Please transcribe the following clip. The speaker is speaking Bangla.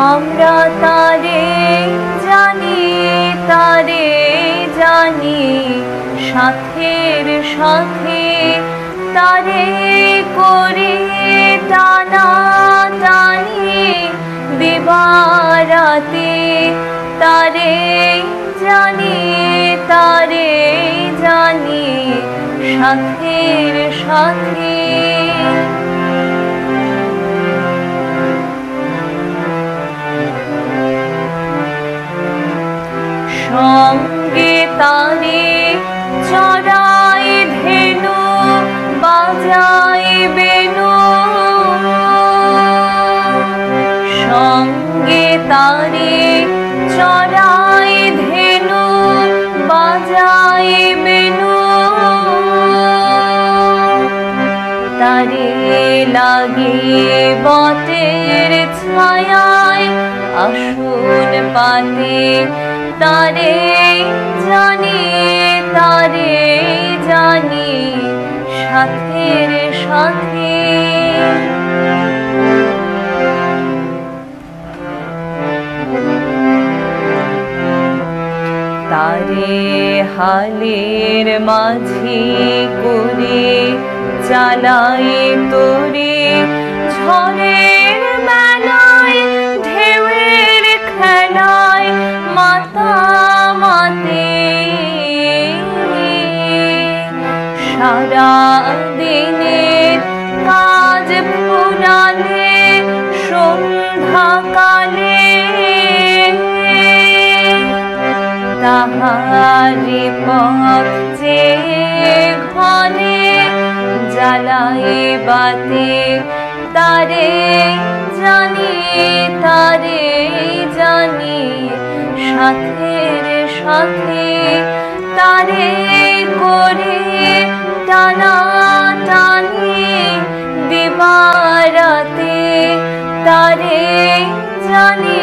আমরা তারে জানি, তারে জানি, সাথের সাথে তারে করি টানা টানি, দিবারাতে তারে জানি, তারে জানি, সাথের সাথে। সঙ্গে তারে চড়াই ধেনু, বাজাই বেনু, সঙ্গে তারে চড়াই ধেনু, বাজাই বেনু, তারে লাগে বটের ছায়ায় আসন পাতে, তারে জানি, তারে জানি, সাথের সাথে। তারে হালের মাঝি করে চালাই তোরে, ঝড়ের বেলায় ঢেউয়ের খেলায় মাতামাতে, সারা দিনের কাজ ফুরালে সন্ধ্যাকালে, তাহারি পথ চেয়ে ঘরে জ্বালাই বাতে, তারে জানি, তারে জানি, সাথের সাথে তারে করে টানা টানি, দিবারাতে তারে জানি,